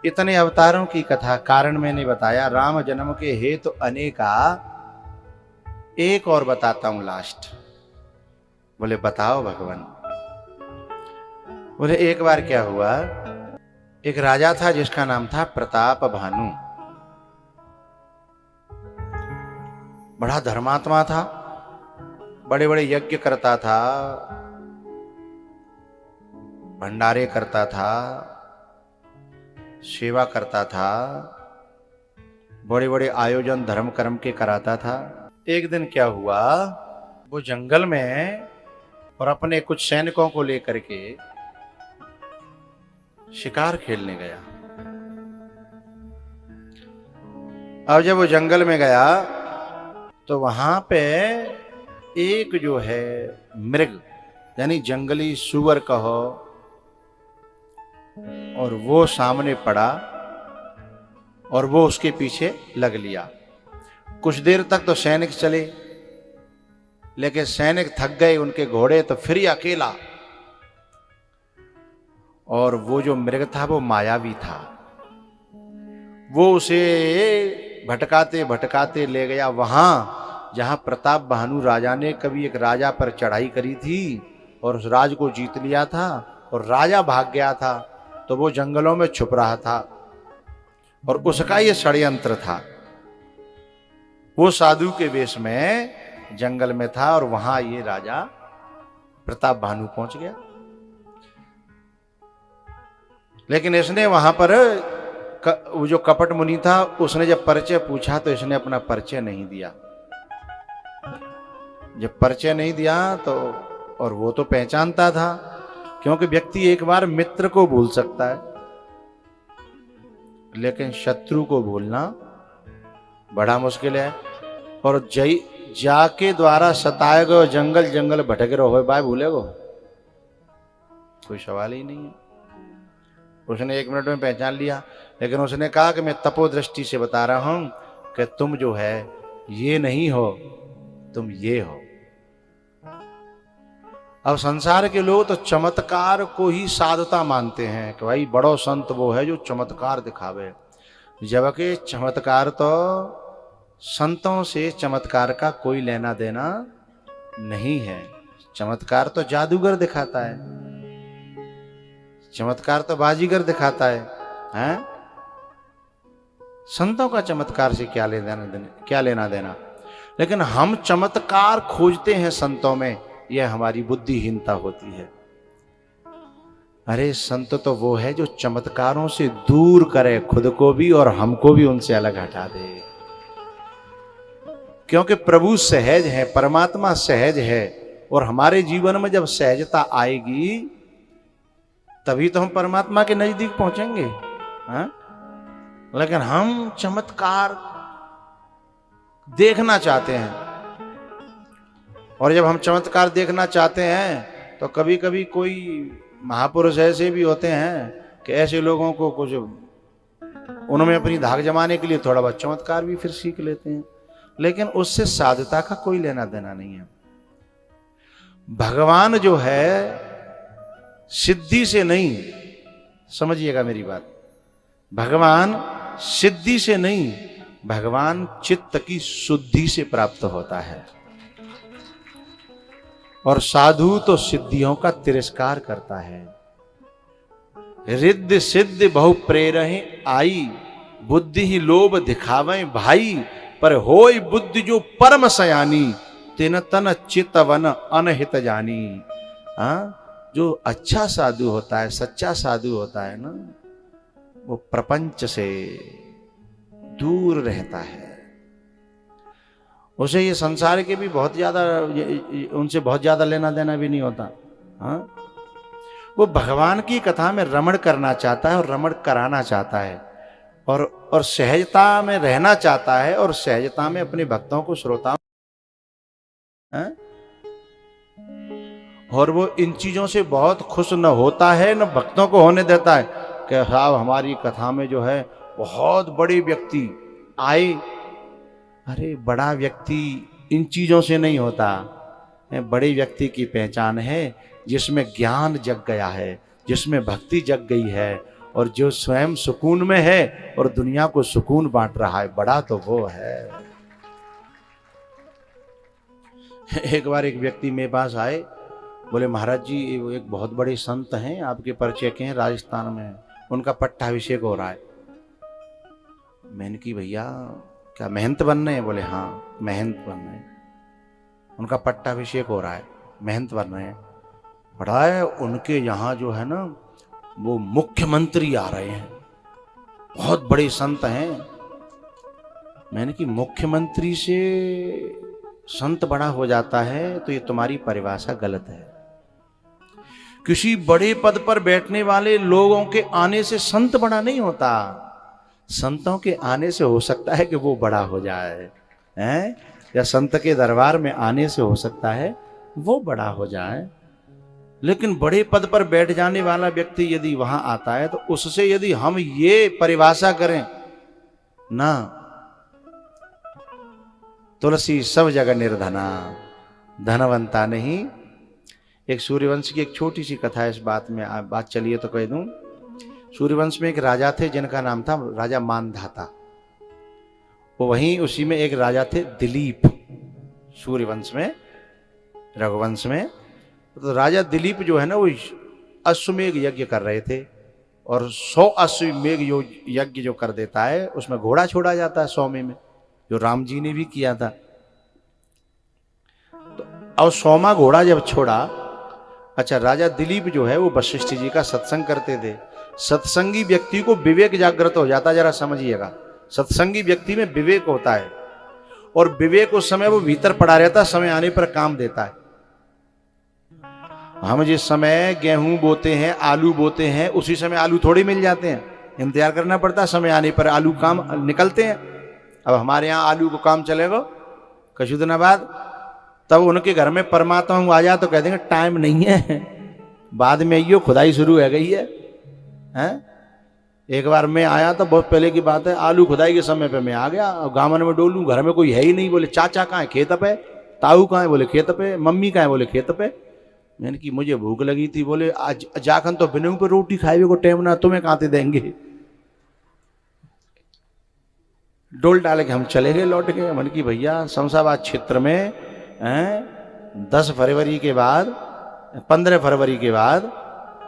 इतने अवतारों की कथा कारण मैंने बताया, राम जन्म के हेतु अनेका। एक और बताता हूं लास्ट। बोले बताओ भगवान। बोले एक बार क्या हुआ, एक राजा था जिसका नाम था प्रताप भानु। बड़ा धर्मात्मा था, बड़े बड़े यज्ञ करता था, भंडारे करता था, सेवा करता था, बड़े बड़े आयोजन धर्म कर्म के कराता था। एक दिन क्या हुआ, वो जंगल में और अपने कुछ सैनिकों को लेकर के शिकार खेलने गया। अब जब वो जंगल में गया तो वहां पे एक जो है मृग, यानी जंगली सुअर कहो, और वो सामने पड़ा और वो उसके पीछे लग लिया। कुछ देर तक तो सैनिक चले, लेकिन सैनिक थक गए, उनके घोड़े, तो फिर अकेला। और वो जो मृग था वो मायावी था, वो उसे भटकाते भटकाते ले गया वहां जहां प्रताप भानु राजा ने कभी एक राजा पर चढ़ाई करी थी और उस राज को जीत लिया था, और राजा भाग गया था। तो वो जंगलों में छुप रहा था और उसका ये षड्यंत्र था। वो साधु के वेश में जंगल में था और वहां ये राजा प्रताप भानु पहुंच गया। लेकिन इसने वहां पर वो जो कपट मुनि था, उसने जब परिचय पूछा तो इसने अपना परिचय नहीं दिया। जब परिचय नहीं दिया तो, और वो तो पहचानता था, क्योंकि व्यक्ति एक बार मित्र को भूल सकता है लेकिन शत्रु को भूलना बड़ा मुश्किल है। और जाके द्वारा सताए गो जंगल जंगल भटक रहो हो भाई, भूले गो कोई सवाल ही नहीं है। उसने 1 मिनट में पहचान लिया, लेकिन उसने कहा कि मैं तपोदृष्टि से बता रहा हूं कि तुम जो है ये नहीं हो, तुम ये हो। अब संसार के लोग तो चमत्कार को ही साधुता मानते हैं कि भाई बड़ो संत वो है जो चमत्कार दिखावे, जबकि चमत्कार तो संतों से चमत्कार का कोई लेना देना नहीं है। चमत्कार तो जादूगर दिखाता है, चमत्कार तो बाजीगर दिखाता है, हैं? संतों का चमत्कार से क्या लेना देना। लेकिन हम चमत्कार खोजते हैं संतों में, यह हमारी बुद्धिहीनता होती है। अरे संत तो वो है जो चमत्कारों से दूर करे खुद को भी और हमको भी उनसे अलग हटा दे। क्योंकि प्रभु सहज है, परमात्मा सहज है, और हमारे जीवन में जब सहजता आएगी तभी तो हम परमात्मा के नजदीक पहुंचेंगे। हाँ? लेकिन हम चमत्कार देखना चाहते हैं, और जब हम चमत्कार देखना चाहते हैं तो कभी कभी कोई महापुरुष ऐसे भी होते हैं कि ऐसे लोगों को कुछ उनमें अपनी धाक जमाने के लिए थोड़ा बहुत चमत्कार भी फिर सीख लेते हैं, लेकिन उससे साधुता का कोई लेना देना नहीं है। भगवान जो है सिद्धि से नहीं, समझिएगा मेरी बात, भगवान सिद्धि से नहीं, भगवान चित्त की शुद्धि से प्राप्त होता है। और साधु तो सिद्धियों का तिरस्कार करता है। रिद्ध सिद्ध बहु प्रेरहे आई, बुद्धि ही लोभ दिखावे भाई, पर होय बुद्धि जो परम सयानी, तिन तन चितवन अनहित जानी। जो अच्छा साधु होता है, सच्चा साधु होता है ना, वो प्रपंच से दूर रहता है। उसे ये संसार के भी बहुत ज्यादा, उनसे बहुत ज्यादा लेना देना भी नहीं होता। हाँ, वो भगवान की कथा में रमण करना चाहता है और रमण कराना चाहता है, और सहजता में रहना चाहता है, और सहजता में अपने भक्तों को श्रोता, और वो इन चीजों से बहुत खुश न होता है न भक्तों को होने देता है कि साहब हमारी कथा में जो है बहुत बड़े व्यक्ति आए। अरे बड़ा व्यक्ति इन चीजों से नहीं होता, बड़े व्यक्ति की पहचान है जिसमें ज्ञान जग गया है, जिसमें भक्ति जग गई है, और जो स्वयं सुकून में है और दुनिया को सुकून बांट रहा है, बड़ा तो वो है। एक बार एक व्यक्ति मेरे पास आए, बोले महाराज जी वो एक बहुत बड़े संत हैं, आपके परिचय के हैं, राजस्थान में, उनका पट्टाभिषेक हो रहा है। मैंने की भैया क्या महंत बनने हैं? बोले हाँ महंत बनने हैं, उनका पट्टाभिषेक हो रहा है, महंत बन रहे हैं। पढ़ा है उनके यहाँ जो है ना वो मुख्यमंत्री आ रहे हैं, बहुत बड़े संत हैं। मैंने कि मुख्यमंत्री से संत बड़ा हो जाता है तो ये तुम्हारी परिभाषा गलत है। किसी बड़े पद पर बैठने वाले लोगों के आने से संत बड़ा नहीं होता, संतों के आने से हो सकता है कि वो बड़ा हो जाए, हैं? या संत के दरबार में आने से हो सकता है वो बड़ा हो जाए। लेकिन बड़े पद पर बैठ जाने वाला व्यक्ति यदि वहां आता है तो उससे यदि हम ये परिभाषा करें ना, तुलसी सब जगह निर्धना, धनवंता नहीं। एक सूर्यवंश की एक छोटी सी कथा है, इस बात में बात चलिए तो कह दूं। सूर्यवंश में एक राजा थे जिनका नाम था राजा मानधाता। वो वहीं उसी में एक राजा थे दिलीप, सूर्यवंश में, रघुवंश में। तो राजा दिलीप जो है ना वो अश्वमेघ यज्ञ कर रहे थे, और 100 अश्वमेघ यज्ञ जो कर देता है उसमें घोड़ा छोड़ा जाता है 100 में, जो राम जी ने भी किया था। तो और 100वां घोड़ा जब छोड़ा, अच्छा राजा दिलीप जो है वो वशिष्ठ जी का सत्संग करते थे। सत्संगी व्यक्ति को विवेक जागृत हो जाता है, जरा समझिएगा। सत्संगी व्यक्ति में विवेक होता है, और विवेक उस समय वो भीतर पड़ा रहता है, समय आने पर काम देता है। हम जिस समय गेहूं बोते हैं, आलू बोते हैं, उसी समय आलू थोड़ी मिल जाते हैं, इंतजार करना पड़ता है, समय आने पर आलू काम निकलते हैं। अब हमारे यहाँ आलू को काम चलेगा कुछ दिन बाद, तब उनके घर में परमात्मा आ जाए तो कह देंगे टाइम नहीं है, बाद में आइयो, खुदाई शुरू हो गई है, हैं? एक बार मैं आया तो बहुत पहले की बात है, आलू खुदाई के समय पे मैं आ गया, गामन में डोलूं, घर में कोई है ही नहीं। बोले चाचा कहाँ है? खेत पे। ताऊ कहाँ है? बोले खेत पे। मम्मी कहाँ है? बोले खेत पे। मैंने कि मुझे भूख लगी थी। बोले आज जाखन तो बिनु पे रोटी खाए को टाइम ना, तुम्हें कहाँ देंगे। डोल डाले के हम चले गए, लौट गए। मन की भैया शमशाबाद क्षेत्र में 10 फरवरी के बाद, 15 फरवरी के बाद,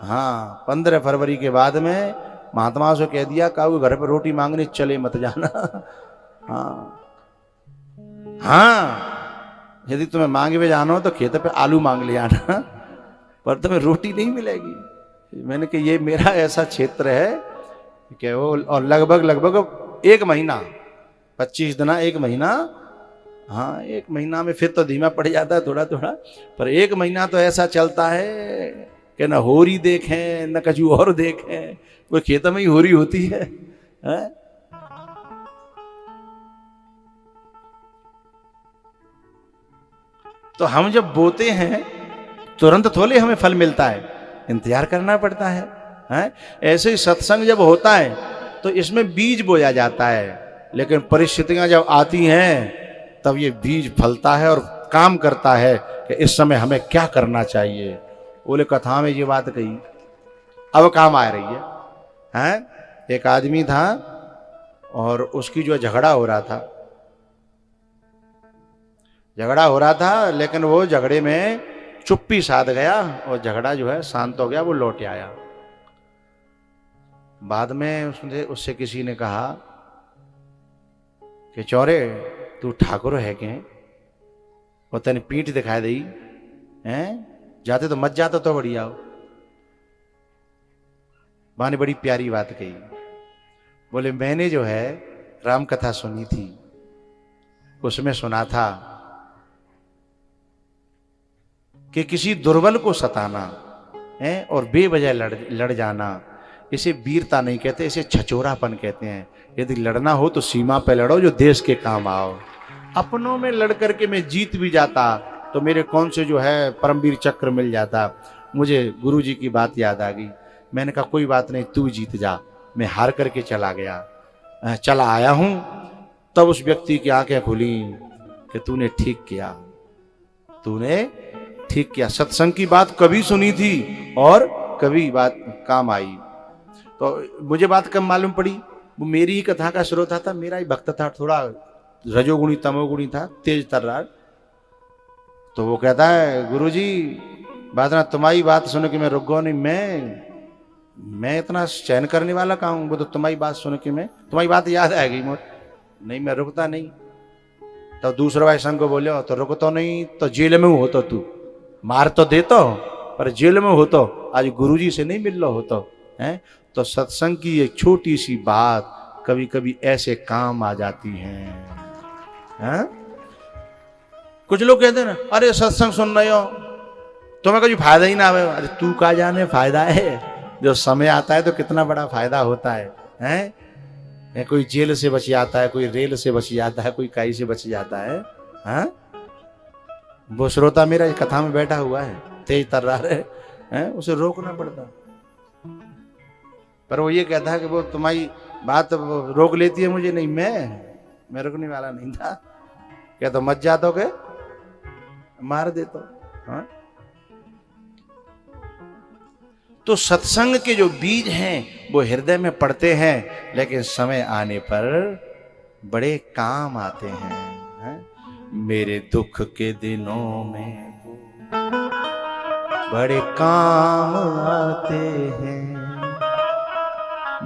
हाँ 15 फरवरी के बाद में महात्मा से कह दिया काऊ घर पर रोटी मांगने चले मत जाना। हाँ यदि तुम्हें मांगे में जाना हो तो खेत पे आलू मांग ले आना, पर तुम्हें रोटी नहीं मिलेगी। मैंने कहा ये मेरा ऐसा क्षेत्र है कि वो, और लगभग 1 महीना, 25 दिन, 1 महीना, हाँ 1 महीना में फिर तो धीमा पड़ जाता है थोड़ा थोड़ा, पर 1 महीना तो ऐसा चलता है कि न होरी देखें न कछु और देखें, वो खेत में ही होरी होती है। तो हम जब बोते हैं तुरंत थोड़े हमें फल मिलता है, इंतजार करना पड़ता है। ऐसे ही सत्संग जब होता है तो इसमें बीज बोया जाता है, लेकिन परिस्थितियां जब आती हैं तब ये बीज फलता है और काम करता है कि इस समय हमें क्या करना चाहिए। बोले कथा में ये बात कही, अब काम आ रही है। एक आदमी था और उसकी जो झगड़ा हो रहा था, लेकिन वो झगड़े में चुप्पी साध गया और झगड़ा जो है शांत हो गया, वो लौट आया। बाद में उससे किसी ने कहा कि चौरे तू ठाकुर है के, और तेने पीठ दिखाई दी हैं, जाते तो मत जाता तो बढ़िया हो। माँ ने बड़ी प्यारी बात कही। बोले मैंने जो है राम कथा सुनी थी, उसमें सुना था कि किसी दुर्बल को सताना है और बेवजह लड़ जाना, इसे वीरता नहीं कहते, इसे छचोरापन कहते हैं। यदि लड़ना हो तो सीमा पे लड़ो जो देश के काम आओ। अपनों में लड़ करके मैं जीत भी जाता तो मेरे कौन से जो है परमवीर चक्र मिल जाता। मुझे गुरुजी की बात याद आ गई। मैंने कहा कोई बात नहीं, तू जीत जा। मैं हार करके चला आया हूं। तब उस व्यक्ति की आंखें खुली कि तूने ठीक किया। सत्संग की बात कभी सुनी थी और कभी बात काम आई। तो मुझे बात कब मालूम पड़ी, वो मेरी ही कथा का श्रोता था, मेरा ही भक्त था, थोड़ा रजोगुणी तमोगुणी था, तेज तर्रार। तो वो कहता है गुरुजी बात ना तुम्हारी बात सुन के मैं रुक गो नहीं, मैं इतना चयन करने वाला कहाँ हूँ, वो तो तुम्हारी बात सुन के मैं, तुम्हारी बात याद आएगी मोर, नहीं मैं रुकता नहीं। तो दूसरा भाई संग को बोलो तो रुक तो नहीं, तो जेल में हो तो तू मार तो देता हो पर जेल में हो तो आज गुरुजी से नहीं मिल लो हो तो है। तो सत्संग की एक छोटी सी बात कभी कभी ऐसे काम आ जाती है। कुछ लोग कहते हैं ना अरे सत्संग सुन रहे हो तुम्हें कभी फायदा ही ना आवे, अरे तू का जाने फायदा है, जो समय आता है तो कितना बड़ा फायदा होता है? कोई जेल से बच जाता है, कोई रेल से बच जाता है, कोई काई से बच जाता है। हाँ वो श्रोता मेरा कथा में बैठा हुआ है, तेज तर्रार है, उसे रोकना पड़ता। पर वो ये कहता है कि वो तुम्हारी बात रोक लेती है मुझे, नहीं मैं रुकने वाला नहीं था। क्या तो मत जाता के मार देता। हाँ? तो सत्संग के जो बीज हैं वो हृदय में पड़ते हैं, लेकिन समय आने पर बड़े काम आते हैं। मेरे दुख के दिनों में बड़े काम आते हैं,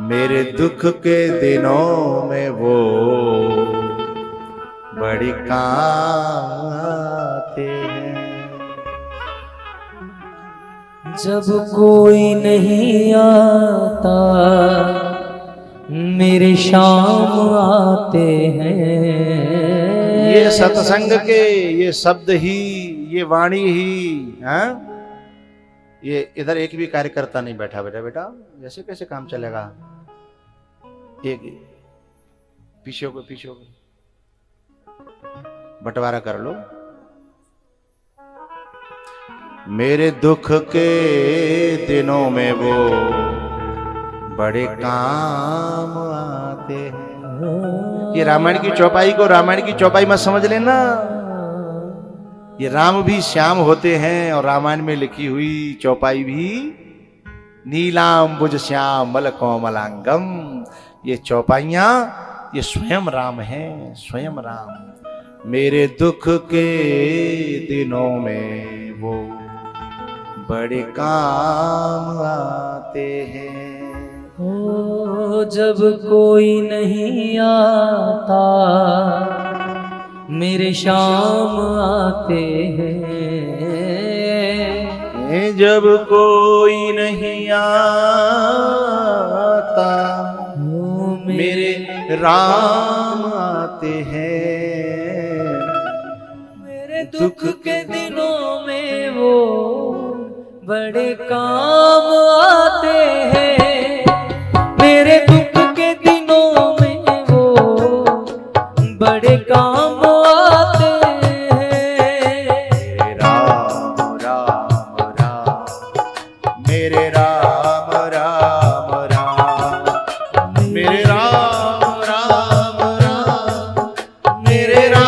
मेरे दुख के दिनों में वो बड़े काम आते हैं। जब कोई नहीं आता मेरे शाम आते हैं। ये सत्संग के ये शब्द ही, ये वाणी ही, हाँ ये इधर एक भी कार्यकर्ता नहीं बैठा बेटा जैसे कैसे काम चलेगा। एक पीछे हो बंटवारा कर लो। मेरे दुख के दिनों में वो बड़े काम आते हैं। ये रामायण की चौपाई को रामायण की चौपाई मत समझ लेना, ये राम भी श्याम होते हैं और रामायण में लिखी हुई चौपाई भी नीलाम बुज श्याम मल कोमलांगम। ये चौपाइयां ये स्वयं राम हैं, स्वयं राम। मेरे दुख के दिनों में वो बड़े काम आते हैं। ओ जब कोई नहीं आता मेरे शाम आते हैं। जब कोई नहीं आता मेरे राम आते हैं। मेरे दुख के दिनों में वो बड़े काम आते हैं। मेरे दुख के दिनों में वो बड़े काम आते हैं। राम राम राम मेरे राम राम राम मेरे राम राम राम मेरे राम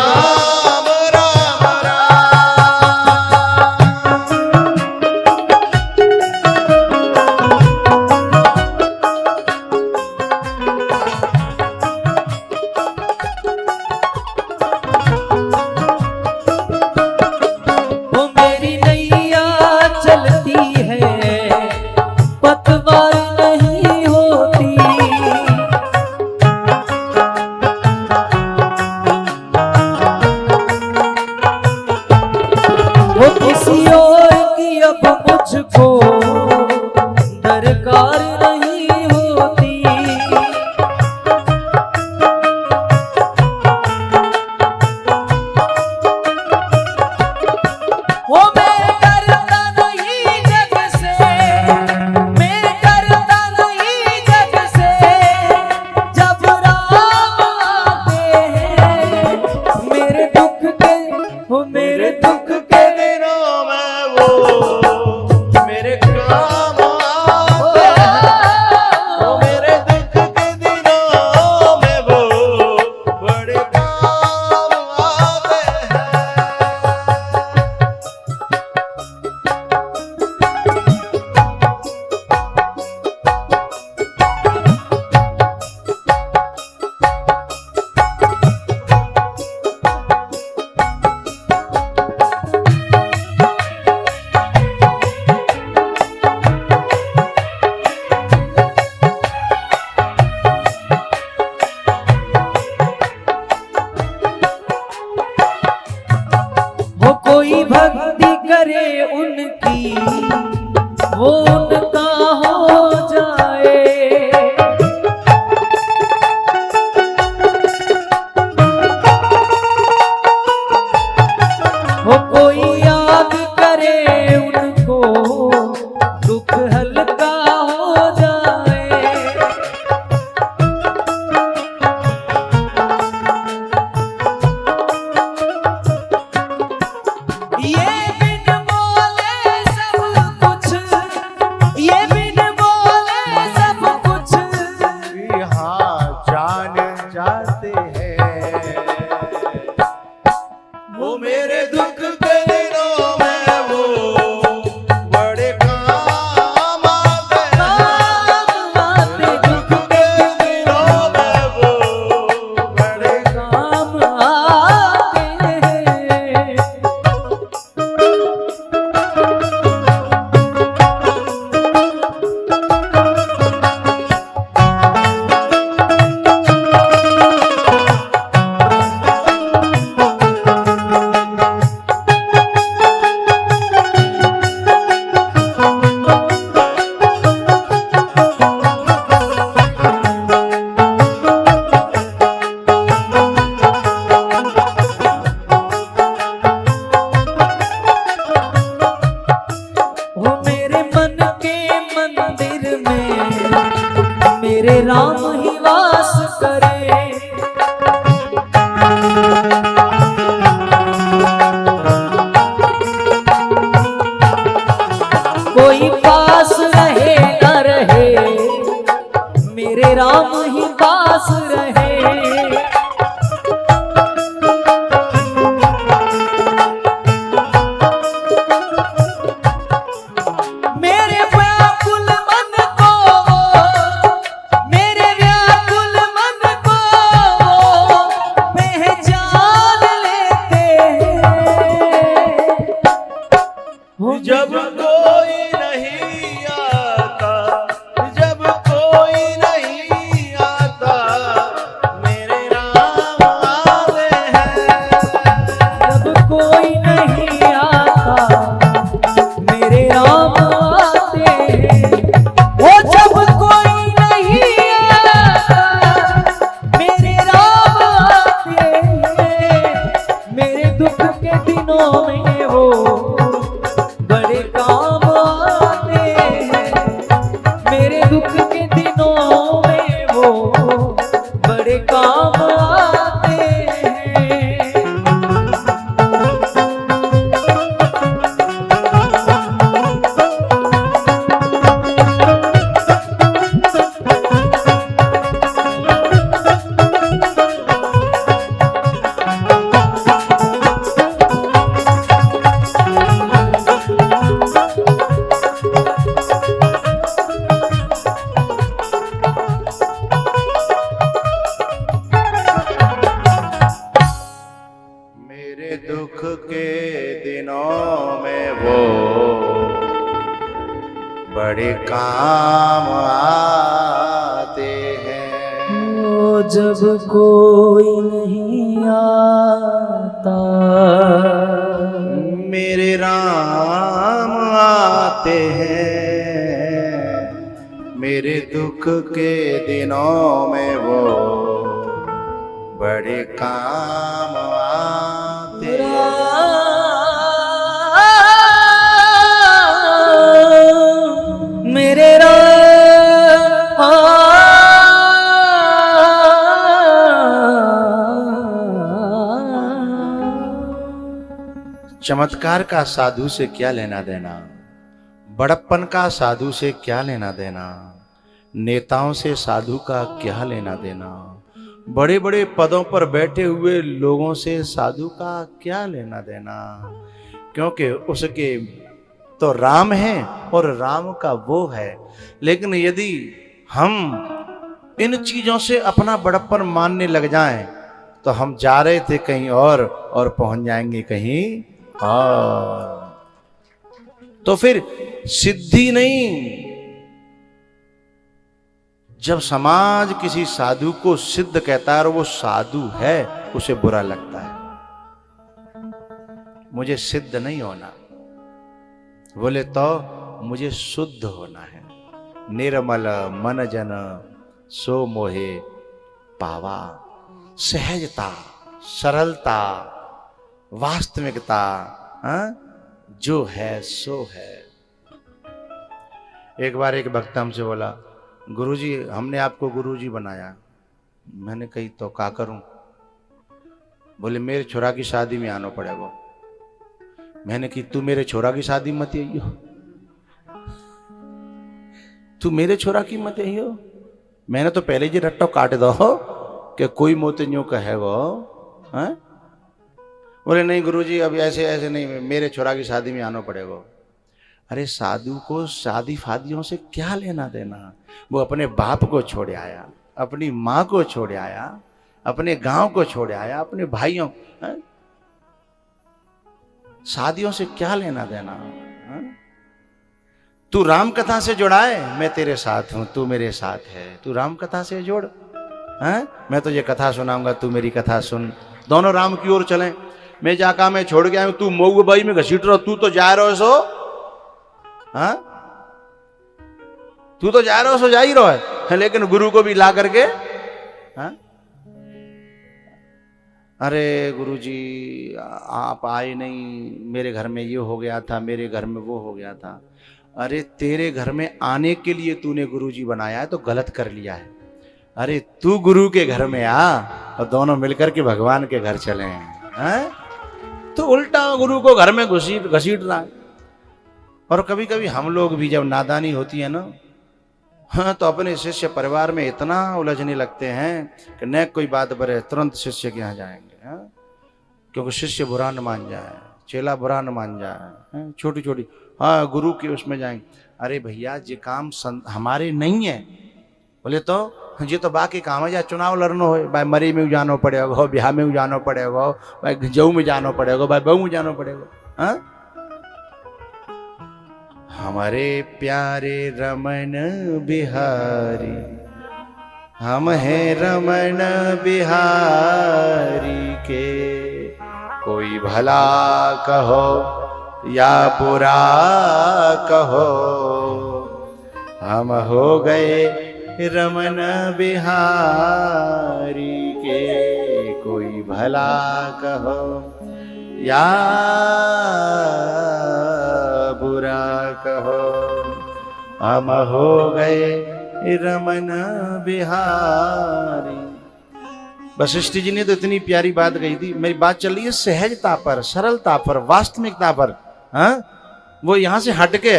भक्ति करे उनकी वो उनका हो जाए। वो कोई याद करे उनको दुख हल्का हो जाए। ये बिन बोले सब कुछ, ये बिन बोले सब कुछ यहाँ जान जाते हैं। वो मेरे दुख के दिनों में वो बड़े काम आते हैं। दुख के दिनों में वो बड़े काम आते हैं। वो मेरे मन के मंदिर में मेरे राम ही वास करे। कोई पास रहे न रहे मेरे राम ही पास रहे। मेरे व्याकुल मन को, मेरे व्याकुल मन को पहचान लेते हैं। जब कोई नहीं आता, जब कोई नहीं आता, मेरे राम आते हैं। जब कोई नहीं आता मेरे राम आते हैं। वो जब कोई नहीं आता मेरे राम आते हैं। मेरे दुख के दिनों में वो बड़े काम आते हैं। मेरे दुख के दिनों में वो बड़े काम आते हैं। मेरे दुख के दिनों में वो बड़े काम आते हैं। वो जब कोई नहीं आता मेरे राम आते हैं। मेरे दुख के दिनों में वो बड़े काम आते हैं। मेरे चमत्कार का साधु से क्या लेना देना, बड़प्पन का साधु से क्या लेना देना, नेताओं से साधु का क्या लेना देना, बड़े बड़े पदों पर बैठे हुए लोगों से साधु का क्या लेना देना, क्योंकि उसके तो राम है और राम का वो है। लेकिन यदि हम इन चीजों से अपना बड़प्पन मानने लग जाएं तो हम जा रहे थे कहीं और पहुंच जाएंगे कहीं और। तो फिर सिद्धि नहीं। जब समाज किसी साधु को सिद्ध कहता है और वो साधु है, उसे बुरा लगता है। मुझे सिद्ध नहीं होना। बोले तो मुझे शुद्ध होना है। निर्मल मन जन सो मोहे पावा। सहजता, सरलता, वास्तविकता, जो है सो है। एक बार एक भक्त हमसे बोला, गुरुजी हमने आपको गुरुजी बनाया। मैंने कही तो क्या करूं? बोले मेरे छोरा की शादी में आना पड़ेगा। मैंने की तू मेरे छोरा की शादी मत आइयो, तू मेरे छोरा की मत आइयो। मैंने तो पहले जी रट्टो काट दो कि कोई मोते न्यू कहेगो। बोले नहीं गुरुजी अब ऐसे ऐसे नहीं, मेरे छोरा की शादी में आना पड़ेगा। अरे साधु को शादी फादियों से क्या लेना देना? वो अपने बाप को छोड़ आया, अपनी माँ को छोड़ आया, अपने गांव को छोड़ आया, अपने भाइयों। शादियों से क्या लेना देना? तू राम कथा से जुड़ाए, मैं तेरे साथ हूं, तू मेरे साथ है। तू राम कथा से जोड़, मैं तुझे कथा सुनाऊंगा, तू मेरी कथा सुन। दोनों राम की ओर चलें। मैं जाका मैं छोड़ गया हूं, तू मऊ बाई में घसीट रहो, तू तो जा रहो सो, तू तो जा रहो सो जा ही रहो है, लेकिन गुरु को भी ला करके अरे गुरुजी आप आए नहीं, मेरे घर में ये हो गया था, मेरे घर में वो हो गया था। अरे तेरे घर में आने के लिए तूने गुरुजी बनाया है तो गलत कर लिया है। अरे तू गुरु के घर में आ और दोनों मिलकर के भगवान के घर चले हैं। तो उल्टा गुरु को घर में घसीट रहा है। और कभी कभी हम लोग भी जब नादानी होती है ना, तो अपने शिष्य परिवार में इतना उलझने लगते हैं कि न कोई बात बरे तुरंत शिष्य के यहाँ जाएंगे, क्योंकि शिष्य बुरा न मान जाए, चेला बुरा न मान जाए, छोटी छोटी गुरु के उसमें जाएंगे। अरे भैया ये काम हमारे नहीं है। बोले तो ये तो बाकी काम है, या चुनाव लड़ना हो, भाई मरी में जाना पड़ेगा, ब्याह में जाना पड़ेगा, भाई जऊ में जाना पड़ेगा, भाई बहू में जाना पड़ेगा। हमारे प्यारे रमन बिहारी, हम हैं रमन बिहारी के, कोई भला कहो या बुरा कहो, हम हो गए रमन बिहारी के, कोई भला कहो या बुरा कहो, हम हो गए रमन बिहारी। वशिष्ठ जी ने तो इतनी प्यारी बात कही थी। मेरी बात चल रही है सहजता पर, सरलता पर, वास्तविकता पर। वो यहां से हटके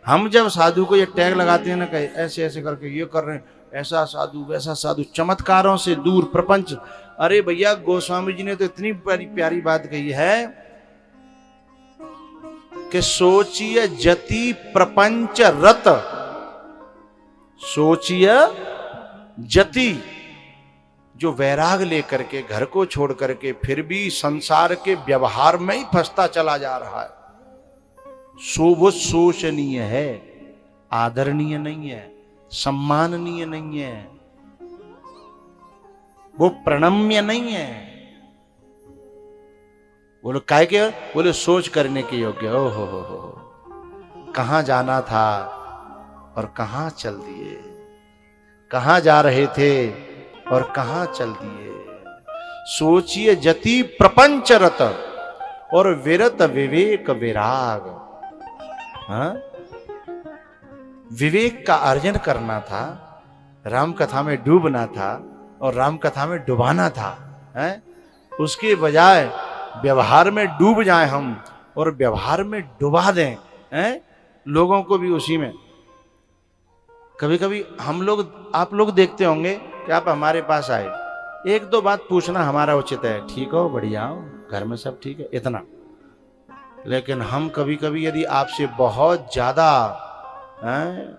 हम जब साधु को ये टैग लगाते हैं ना, कहे ऐसे ऐसे करके ये कर रहे हैं, ऐसा साधु वैसा साधु, चमत्कारों से दूर, प्रपंच। अरे भैया गोस्वामी जी ने तो इतनी प्यारी बात कही है कि सोचिए जति प्रपंच रत, सोचिए जति, जो वैराग लेकर के घर को छोड़ करके फिर भी संसार के व्यवहार में ही फंसता चला जा रहा है, वो शोचनीय है, आदरणीय नहीं है, सम्माननीय नहीं है, वो प्रणम्य नहीं है। बोलो काय के? बोले सोच करने के योग्य। ओ हो, कहां जाना था और कहां चल दिए, कहां जा रहे थे और कहां चल दिए। सोचिए जति प्रपंच रत और विरत विवेक विराग। विवेक का अर्जन करना था, राम कथा में डूबना था और राम कथा में डुबाना था। उसके बजाय व्यवहार में डूब जाएं हम और व्यवहार में डुबा दें लोगों को भी उसी में। कभी कभी हम लोग, आप लोग देखते होंगे कि आप हमारे पास आए, एक दो बात पूछना हमारा उचित है, ठीक हो, बढ़िया हो, घर में सब ठीक है, इतना। लेकिन हम कभी कभी यदि आपसे बहुत ज्यादा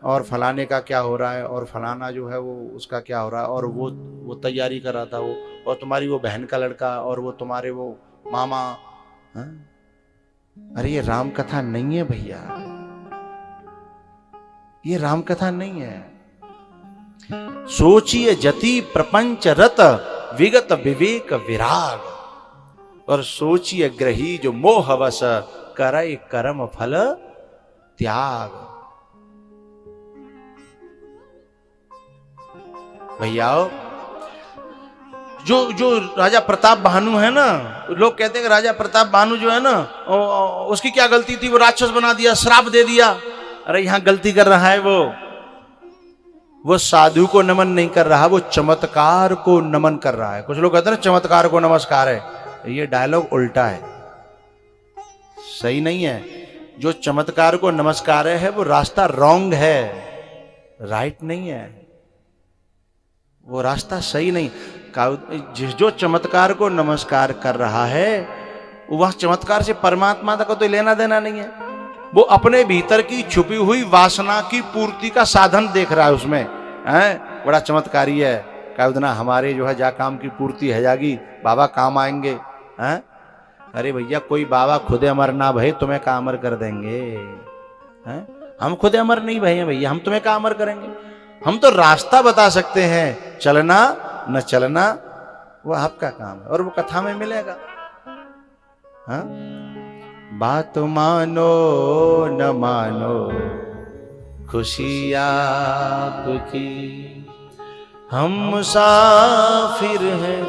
और फलाने का क्या हो रहा है और फलाना जो है वो उसका क्या हो रहा है और वो तैयारी कर रहा था वो, और तुम्हारी वो बहन का लड़का और वो तुम्हारे वो मामा। अरे ये राम कथा नहीं है भैया, ये राम कथा नहीं है। सोचिए जति प्रपंच रत विगत विवेक विराग। और सोचिए ग्रही जो मोहवश करय कर्म फल त्याग। भैया जो राजा प्रताप भानु है ना, लोग कहते हैं कि राजा प्रताप भानु जो है ना, उसकी क्या गलती थी, वो राक्षस बना दिया, श्राप दे दिया। अरे यहां गलती कर रहा है वो साधु को नमन नहीं कर रहा, वो चमत्कार को नमन कर रहा है। कुछ लोग कहते हैं ना चमत्कार को नमस्कार है, ये डायलॉग उल्टा है, सही नहीं है। जो चमत्कार को नमस्कार है वो रास्ता रॉन्ग है, राइट नहीं है, वो रास्ता सही नहीं। जो चमत्कार को नमस्कार कर रहा है वह चमत्कार से परमात्मा तक तो लेना देना नहीं है, वो अपने भीतर की छुपी हुई वासना की पूर्ति का साधन देख रहा है उसमें। हैं बड़ा चमत्कारी है, कहना हमारे जो है जा काम की पूर्ति है जागी, बाबा काम आएंगे। हैं अरे भैया कोई बाबा खुदे अमर ना भय तुम्हें का अमर कर देंगे। हैं हम खुदे अमर नहीं भय हैं भैया, हम तुम्हें का अमर करेंगे। हम तो रास्ता बता सकते हैं, चलना न चलना वो आपका काम है, और वो कथा में मिलेगा। हाँ बात मानो न मानो खुशी आपकी, हम मुसाफिर हैं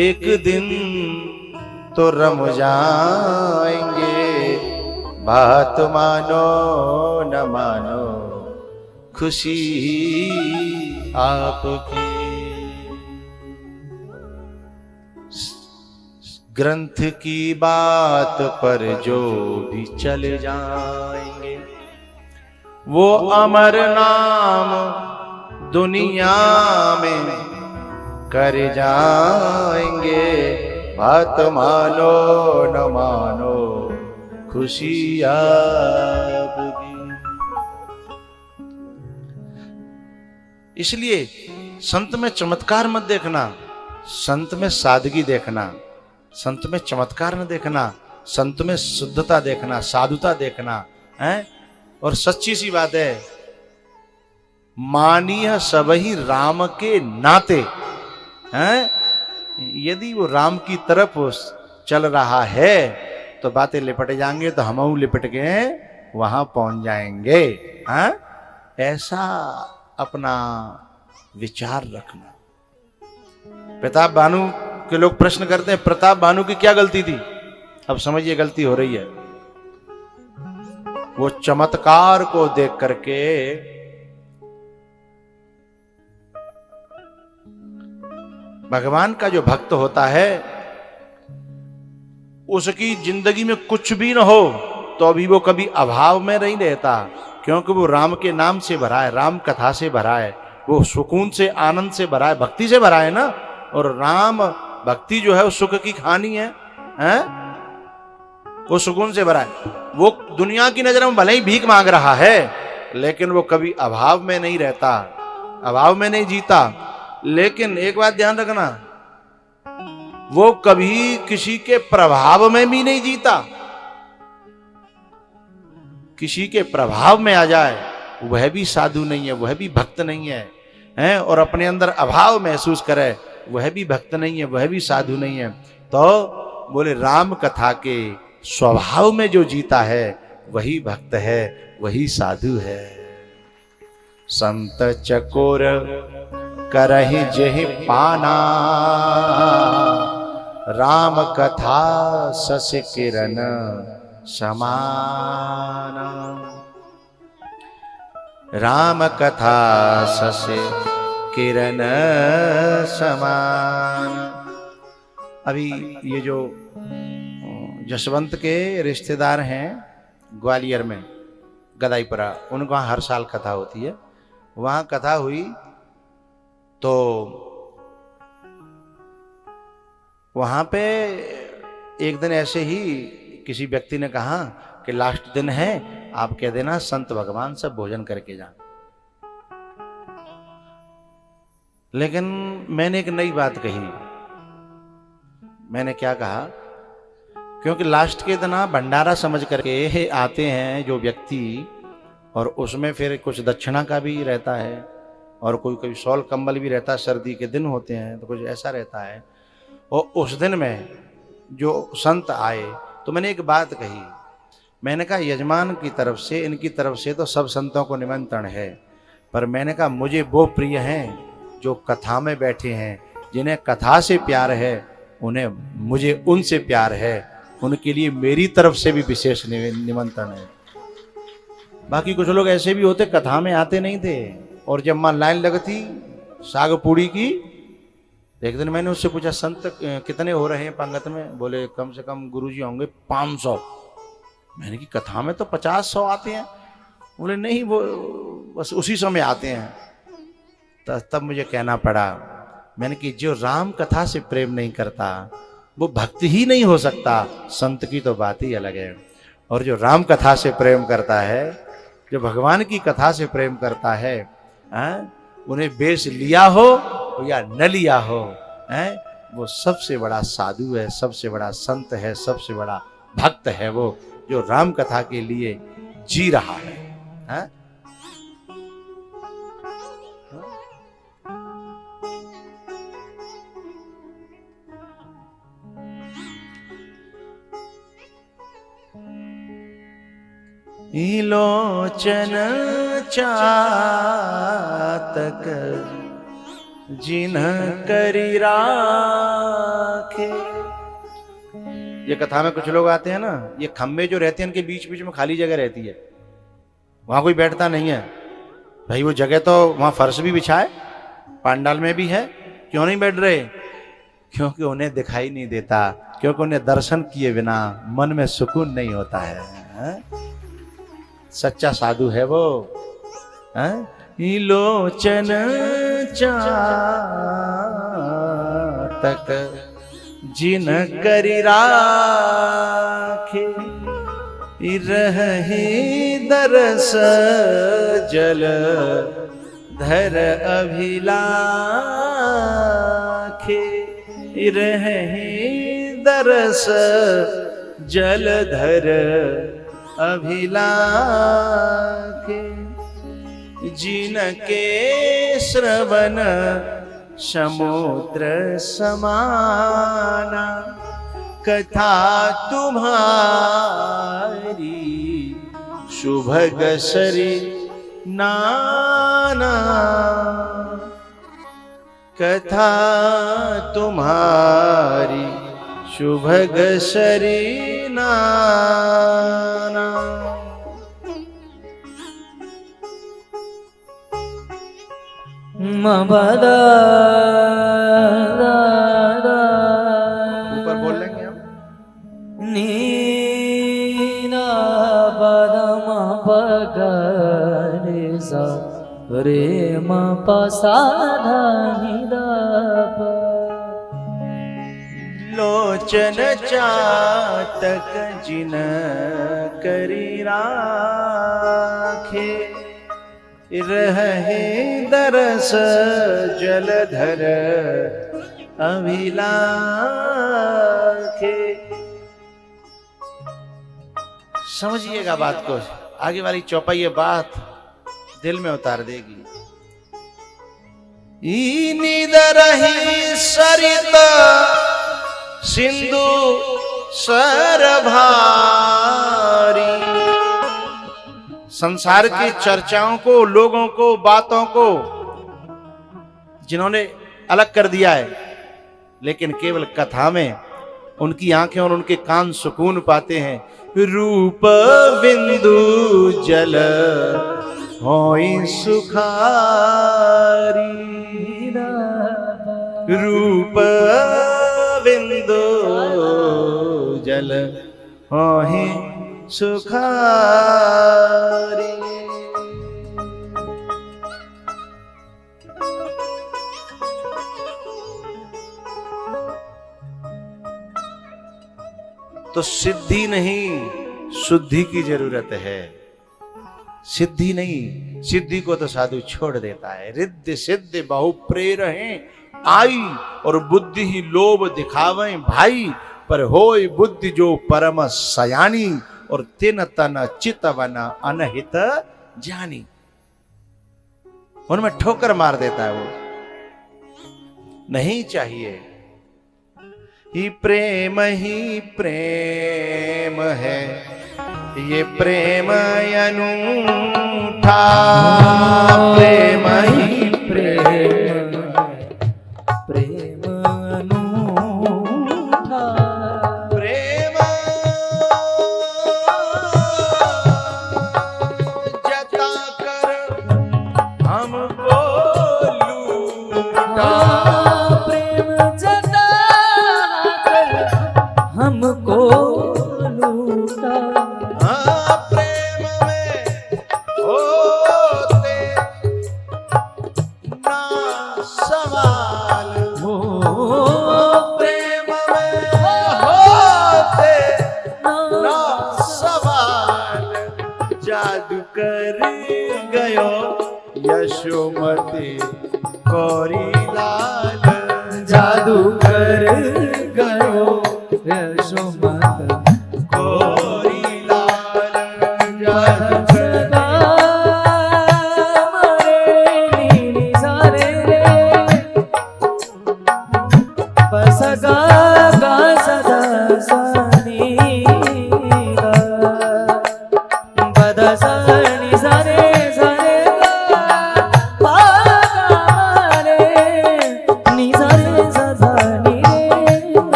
एक दिन तो रम जाएंगे। बात मानो न मानो खुशी आपकी। ग्रंथ की बात पर जो भी चले जाएंगे, वो अमर नाम दुनिया में कर जाएंगे। बात मानो न मानो खुशी आपकी। इसलिए संत में चमत्कार मत देखना, संत में सादगी देखना, संत में चमत्कार न देखना, संत में शुद्धता देखना, साधुता देखना है। और सच्ची सी बात है, मानिय सबही राम के नाते हैं। यदि वो राम की तरफ चल रहा है तो बातें लिपट जाएंगे, तो हम लिपट के वहां पहुंच जाएंगे। हैं ऐसा अपना विचार रखना। प्रताप भानु के लोग प्रश्न करते हैं प्रताप भानु की क्या गलती थी। अब समझिए गलती हो रही है, वो चमत्कार को देख करके भगवान का जो भक्त होता है उसकी जिंदगी में कुछ भी न हो तो अभी वो कभी अभाव में नहीं रहता, क्योंकि वो राम के नाम से भरा है, राम कथा से भरा है, वो सुकून से आनंद से भरा है, भक्ति से भरा है ना। और राम भक्ति जो है वो सुख की खानी है, हैं? वो सुकून से भरा है। वो दुनिया की नजर में भले ही भीख मांग रहा है, लेकिन वो कभी अभाव में नहीं रहता, अभाव में नहीं जीता। लेकिन एक बात ध्यान रखना, वो कभी किसी के प्रभाव में भी नहीं जीता। किसी के प्रभाव में आ जाए वह भी साधु नहीं है, वह भी भक्त नहीं है, हैं? और अपने अंदर अभाव महसूस करे वह भी भक्त नहीं है, वह भी साधु नहीं है। तो बोले राम कथा के स्वभाव में जो जीता है वही भक्त है, वही साधु है। संत चकोर करहि जेहि पाना, राम कथा सस किरण समाना। राम कथा सस किरण समान। अभी ये जो जसवंत के रिश्तेदार हैं ग्वालियर में गदाईपुरा, उनके वहाँ हर साल कथा होती है। वहाँ कथा हुई तो वहाँ पे एक दिन ऐसे ही किसी व्यक्ति ने कहा कि लास्ट दिन है, आप कह देना संत भगवान सब भोजन करके जाएं। लेकिन मैंने एक नई बात कही। मैंने क्या कहा, क्योंकि लास्ट के दिन भंडारा समझ करके आते हैं जो व्यक्ति, और उसमें फिर कुछ दक्षिणा का भी रहता है, और कोई कोई शॉल कंबल भी रहता है, सर्दी के दिन होते हैं तो कुछ ऐसा रहता है। और उस दिन में जो संत आए तो मैंने एक बात कही, मैंने कहा यजमान की तरफ से, इनकी तरफ से तो सब संतों को निमंत्रण है, पर मैंने कहा मुझे वो प्रिय हैं जो कथा में बैठे हैं, जिन्हें कथा से प्यार है, उन्हें मुझे उनसे प्यार है, उनके लिए मेरी तरफ से भी विशेष निमंत्रण है। बाकी कुछ लोग ऐसे भी होते कथा में आते नहीं थे, और जब मां लाइन लगती साग पूड़ी की, एक दिन मैंने उससे पूछा संत कितने हो रहे हैं पंगत में? बोले कम से कम गुरुजी होंगे 500। मैंने की कथा में तो 50-100 आते हैं। बोले नहीं, वो बस उसी समय आते हैं। तब मुझे कहना पड़ा, मैंने कि जो राम कथा से प्रेम नहीं करता वो भक्ति ही नहीं हो सकता। संत की तो बात ही अलग है। और जो राम कथा से प्रेम करता है, जो भगवान की कथा से प्रेम करता है, उन्हें बेश लिया हो या न लिया हो, वो सबसे बड़ा साधु है, सबसे बड़ा संत है, सबसे बड़ा भक्त है वो, जो राम कथा के लिए जी रहा है। लोचन चातक जिन्ह करी राखे। ये कथा में कुछ लोग आते हैं ना, ये खम्बे जो रहते हैं इनके बीच बीच में खाली जगह रहती है, वहां कोई बैठता नहीं है। भाई वो जगह तो वहां फर्श भी बिछाए, पांडाल में भी है, क्यों नहीं बैठ रहे? क्योंकि उन्हें दिखाई नहीं देता, क्योंकि उन्हें दर्शन किए बिना मन में सुकून नहीं होता है। सच्चा साधु है वो। लोचन चातक जिन करी राखे, रहे दरस जल धर अभिलाखे, रहे दरस जल धर अभिलाखे, जिनके श्रवण समुद्र समाना, कथा तुम्हारी शुभग सरी नाना, कथा तुम्हारी शुभग सरी नाना। ऊपर बोल लेंगे हम। नीना बदम पगरे सा रे म पसा धनि द प। लोचन चातक जिन करी राखे, रहे दरस जलधर अभिलाखे। समझिएगा बात को, आगे वाली चौपाई ये बात दिल में उतार देगी। नीदर ही सरित सिंधु सरभारी, संसार की चर्चाओं को, लोगों को, बातों को जिन्होंने अलग कर दिया है, लेकिन केवल कथा में उनकी आंखें और उनके कान सुकून पाते हैं। रूप बिंदु जल होई सुखारी, रूप बिंदु जल होई सुखारी। तो सिद्धि नहीं, शुद्धि की जरूरत है। सिद्धि नहीं, सिद्धि को तो साधु छोड़ देता है। रिद्धि सिद्धि बहु प्रेरहे आई, और बुद्धि ही लोभ दिखावे भाई, पर होय बुद्धि जो परम सयानी, और तिन तन चितवन अनहित जानी। उनमें ठोकर मार देता है वो। नहीं चाहिए। ही प्रेम है, ये प्रेम अनूठा, प्रेम ही प्रेम प्रेम अनूठा, प्रेम जता कर हमको लूटा, प्रेम जता कर हमको लूटा, हाँ प्रेम में होते ना सवाल, हो प्रेम में होते ना सवाल, जादू कर गयो यशोमती कोरी लाल, जादू कर गयो यशोमत कोरी लाल, जादू कर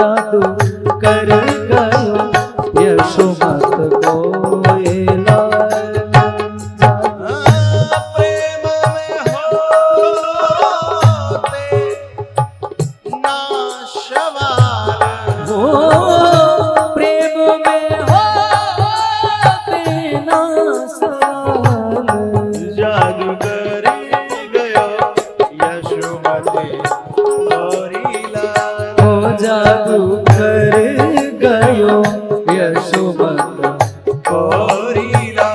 जादू कर गयो यशोमत को प्रेम में होते ना सवाल, वो प्रेम में होते ना सवाल, जादू कर गयो यशोमती कोरी लाल, ओ जादू कर गयो यशोमत कोरी लाल।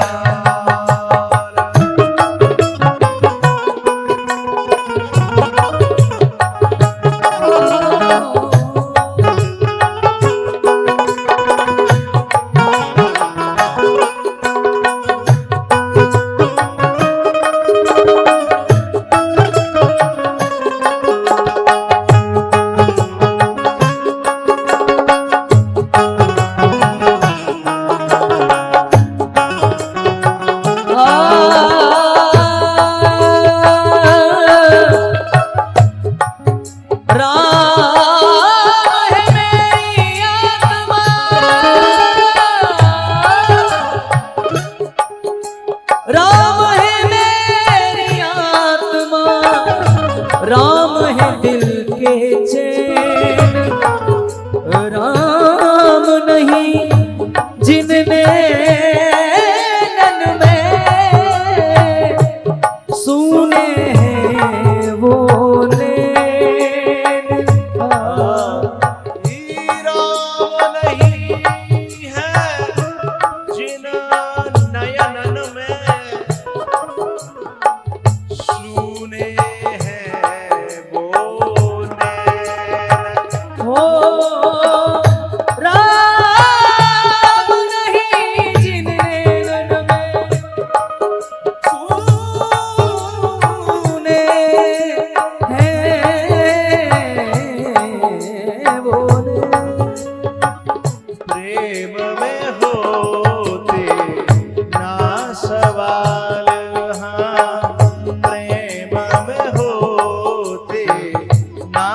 राम है मेरी आत्मा, राम है दिल के चैन, राम नहीं जिनने नन में सुने हैं वो नैन, राम नहीं है जिन नयनन में सुने हैं वो नैन, हो राम नहीं जिनने नन में सुने हैं वो नैन। प्रेम में होते ना सवाल, हाँ प्रेम में होते ना,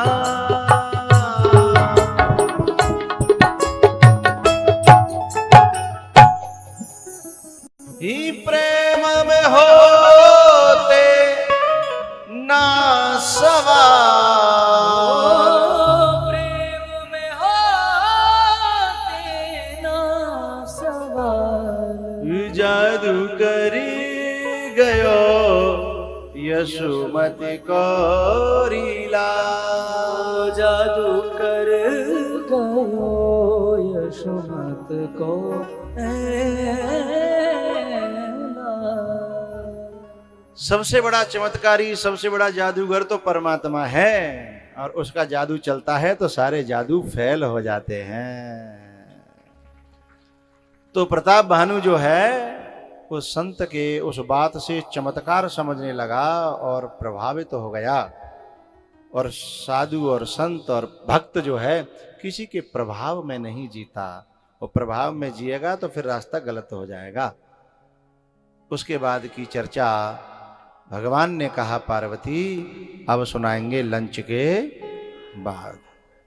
ही प्रेम में होते ना सवाल, प्रेम में होते ना सवाल, जादू करी गयो यशोमती कोरी लाल, जादू कर गयो यशोमत को सबसे बड़ा चमत्कारी, सबसे बड़ा जादूगर तो परमात्मा है, और उसका जादू चलता है तो सारे जादू फेल हो जाते हैं। तो प्रताप भानु जो है उस संत के उस बात से चमत्कार समझने लगा और प्रभावित हो गया। और साधु और संत और भक्त जो है किसी के प्रभाव में नहीं जीता। और प्रभाव में जिएगा तो फिर रास्ता गलत हो जाएगा। उसके बाद की चर्चा भगवान ने कहा पार्वती अब सुनाएंगे लंच के बाद।